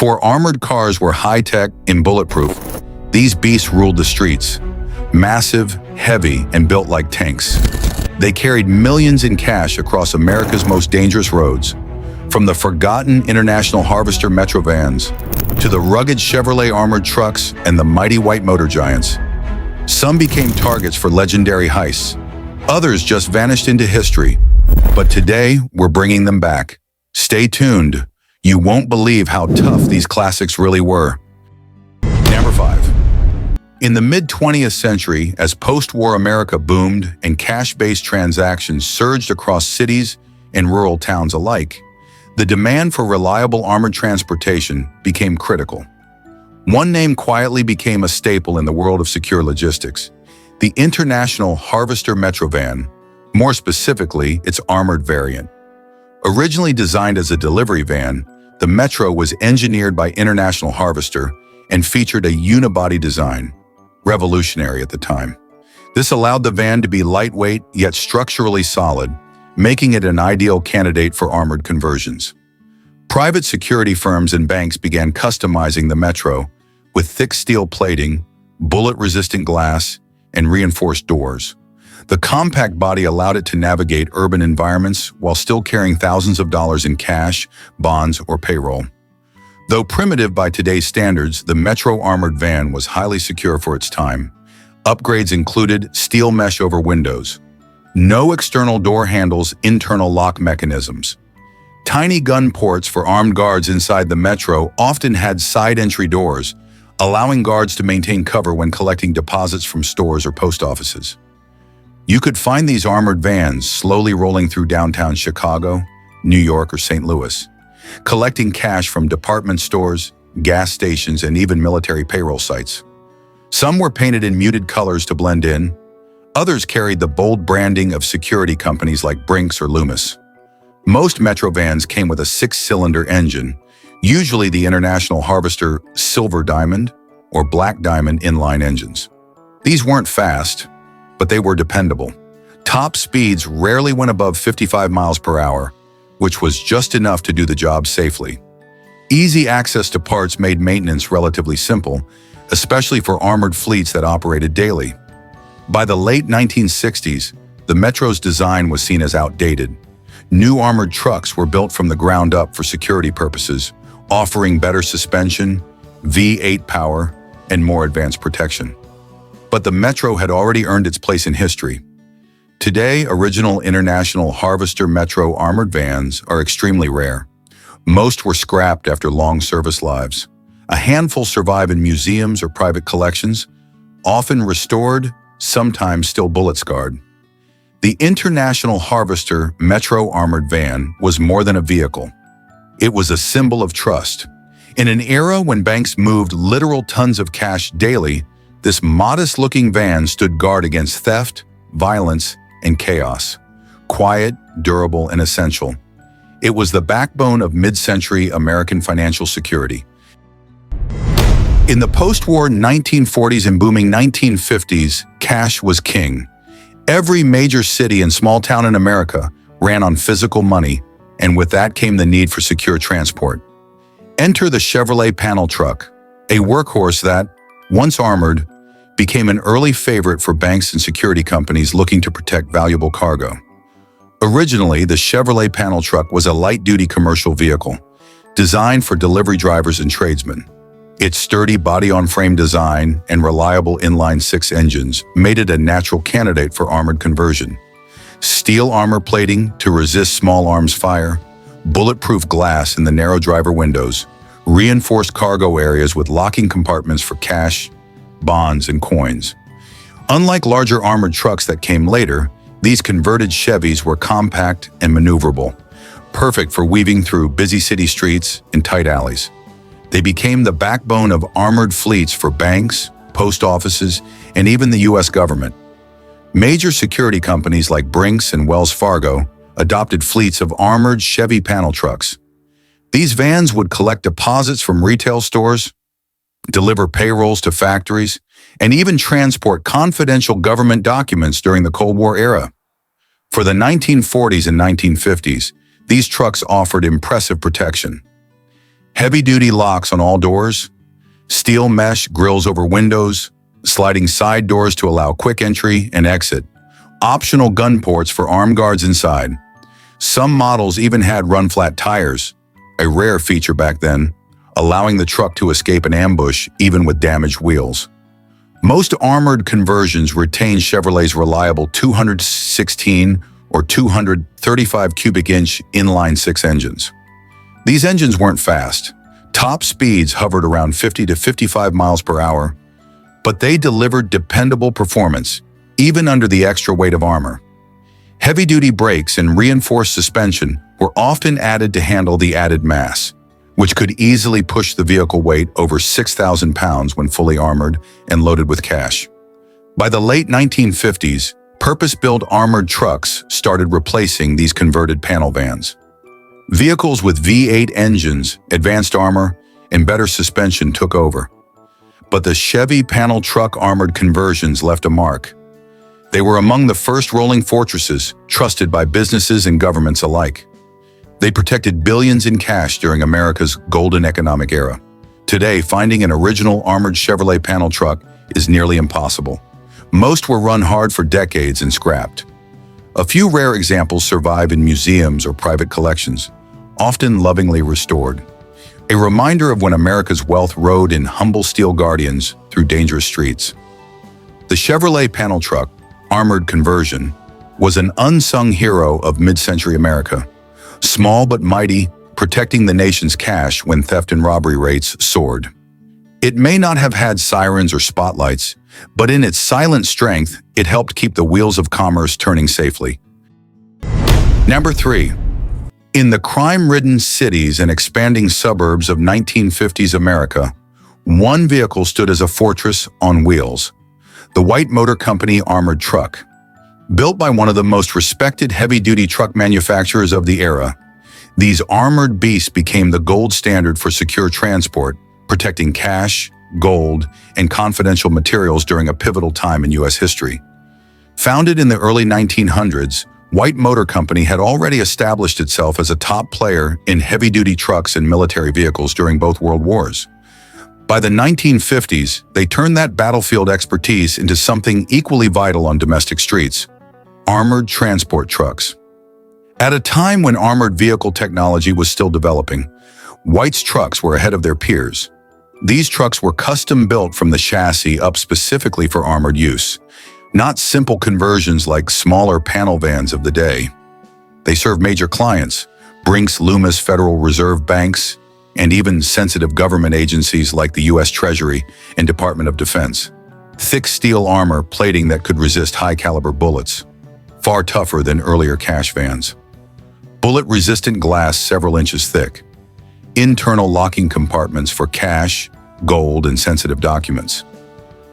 Before armored cars were high-tech and bulletproof, these beasts ruled the streets. Massive, heavy, and built like tanks. They carried millions in cash across America's most dangerous roads, from the forgotten International Harvester Metro vans to the rugged Chevrolet armored trucks and the mighty white motor giants. Some became targets for legendary heists. Others just vanished into history. But today, we're bringing them back. Stay tuned. You won't believe how tough these classics really were. Number 5. In the mid-20th century, as post-war America boomed and cash-based transactions surged across cities and rural towns alike, the demand for reliable armored transportation became critical. One name quietly became a staple in the world of secure logistics: the International Harvester Metro van, more specifically, its armored variant. Originally designed as a delivery van, the Metro was engineered by International Harvester and featured a unibody design, revolutionary at the time. This allowed the van to be lightweight yet structurally solid, making it an ideal candidate for armored conversions. Private security firms and banks began customizing the Metro with thick steel plating, bullet-resistant glass, and reinforced doors. The compact body allowed it to navigate urban environments while still carrying thousands of dollars in cash, bonds, or payroll. Though primitive by today's standards, the Metro armored van was highly secure for its time. Upgrades included steel mesh over windows, no external door handles, internal lock mechanisms. Tiny gun ports for armed guards inside the Metro often had side entry doors, allowing guards to maintain cover when collecting deposits from stores or post offices. You could find these armored vans slowly rolling through downtown Chicago, New York, or St. Louis, collecting cash from department stores, gas stations, and even military payroll sites. Some were painted in muted colors to blend in. Others carried the bold branding of security companies like Brinks or Loomis. Most Metro vans came with a 6-cylinder engine, usually the International Harvester Silver Diamond or Black Diamond inline engines. These weren't fast, but they were dependable. Top speeds rarely went above 55 miles per hour, which was just enough to do the job safely. Easy access to parts made maintenance relatively simple, especially for armored fleets that operated daily. By the late 1960s, the Metro's design was seen as outdated. New armored trucks were built from the ground up for security purposes, offering better suspension, V8 power, and more advanced protection. But the Metro had already earned its place in history. Today, original International Harvester Metro armored vans are extremely rare. Most were scrapped after long service lives. A handful survive in museums or private collections, often restored, sometimes still bullet-scarred. The International Harvester Metro armored van was more than a vehicle. It was a symbol of trust. In an era when banks moved literal tons of cash daily, this modest-looking van stood guard against theft, violence, and chaos. Quiet, durable, and essential. It was the backbone of mid-century American financial security. In the post-war 1940s and booming 1950s, cash was king. Every major city and small town in America ran on physical money, and with that came the need for secure transport. Enter the Chevrolet panel truck, a workhorse that, once armored, became an early favorite for banks and security companies looking to protect valuable cargo. Originally, the Chevrolet panel truck was a light-duty commercial vehicle, designed for delivery drivers and tradesmen. Its sturdy body-on-frame design and reliable inline-six engines made it a natural candidate for armored conversion. Steel armor plating to resist small arms fire, bulletproof glass in the narrow driver windows, reinforced cargo areas with locking compartments for cash, bonds, and coins. Unlike larger armored trucks that came later, these converted Chevys were compact and maneuverable, perfect for weaving through busy city streets and tight alleys. They became the backbone of armored fleets for banks, post offices, and even the U.S. government. Major security companies like Brinks and Wells Fargo adopted fleets of armored Chevy panel trucks. These vans would collect deposits from retail stores, deliver payrolls to factories, and even transport confidential government documents during the Cold War era. For the 1940s and 1950s, these trucks offered impressive protection. Heavy-duty locks on all doors, steel mesh grills over windows, sliding side doors to allow quick entry and exit, optional gun ports for armed guards inside. Some models even had run-flat tires, a rare feature back then, allowing the truck to escape an ambush even with damaged wheels. Most armored conversions retain Chevrolet's reliable 216 or 235 cubic inch inline-six engines. These engines weren't fast. Top speeds hovered around 50 to 55 miles per hour, but they delivered dependable performance, even under the extra weight of armor. Heavy-duty brakes and reinforced suspension were often added to handle the added mass, which could easily push the vehicle weight over 6,000 pounds when fully armored and loaded with cash. By the late 1950s, purpose-built armored trucks started replacing these converted panel vans. Vehicles with V8 engines, advanced armor, and better suspension took over. But the Chevy panel truck armored conversions left a mark. They were among the first rolling fortresses trusted by businesses and governments alike. They protected billions in cash during America's golden economic era. Today, finding an original armored Chevrolet panel truck is nearly impossible. Most were run hard for decades and scrapped. A few rare examples survive in museums or private collections, often lovingly restored. A reminder of when America's wealth rode in humble steel guardians through dangerous streets. The Chevrolet panel truck, armored conversion, was an unsung hero of mid-century America. Small but mighty, protecting the nation's cash when theft and robbery rates soared. It may not have had sirens or spotlights, but in its silent strength, it helped keep the wheels of commerce turning safely. Number 3. In the crime-ridden cities and expanding suburbs of 1950s America, one vehicle stood as a fortress on wheels: the White Motor Company armored truck. Built by one of the most respected heavy-duty truck manufacturers of the era, these armored beasts became the gold standard for secure transport, protecting cash, gold, and confidential materials during a pivotal time in U.S. history. Founded in the early 1900s, White Motor Company had already established itself as a top player in heavy-duty trucks and military vehicles during both World Wars. By the 1950s, they turned that battlefield expertise into something equally vital on domestic streets: armored transport trucks. At a time when armored vehicle technology was still developing, White's trucks were ahead of their peers. These trucks were custom-built from the chassis up specifically for armored use, not simple conversions like smaller panel vans of the day. They served major clients, Brinks Loomis Federal Reserve banks, and even sensitive government agencies like the U.S. Treasury and Department of Defense. Thick steel armor plating that could resist high-caliber bullets, far tougher than earlier cash vans. Bullet-resistant glass several inches thick. Internal locking compartments for cash, gold, and sensitive documents.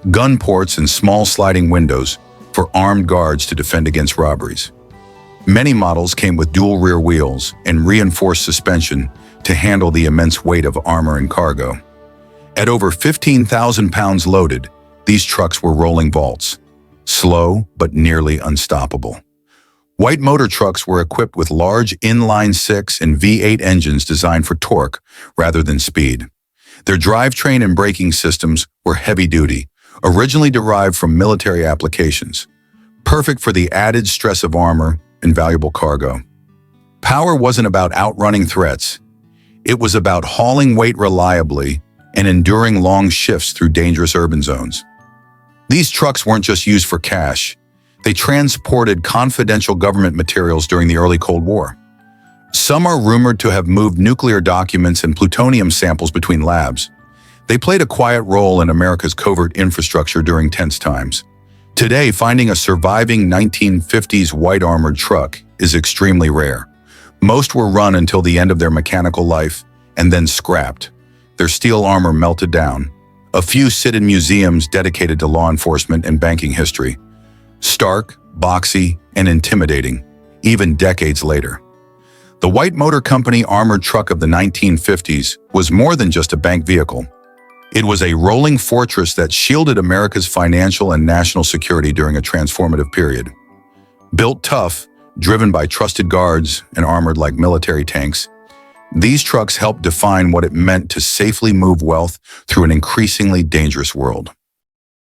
Gun ports and small sliding windows for armed guards to defend against robberies. Many models came with dual rear wheels and reinforced suspension to handle the immense weight of armor and cargo. At over 15,000 pounds loaded, these trucks were rolling vaults, slow but nearly unstoppable. White Motor trucks were equipped with large inline-six and V8 engines designed for torque rather than speed. Their drivetrain and braking systems were heavy-duty, originally derived from military applications, perfect for the added stress of armor and valuable cargo. Power wasn't about outrunning threats. It was about hauling weight reliably and enduring long shifts through dangerous urban zones. These trucks weren't just used for cash. They transported confidential government materials during the early Cold War. Some are rumored to have moved nuclear documents and plutonium samples between labs. They played a quiet role in America's covert infrastructure during tense times. Today, finding a surviving 1950s white armored truck is extremely rare. Most were run until the end of their mechanical life and then scrapped, their steel armor melted down. A few sit in museums dedicated to law enforcement and banking history. Stark, boxy, and intimidating, even decades later. The White Motor Company armored truck of the 1950s was more than just a bank vehicle. It was a rolling fortress that shielded America's financial and national security during a transformative period. Built tough, driven by trusted guards and armored like military tanks, These trucks helped define what it meant to safely move wealth through an increasingly dangerous world.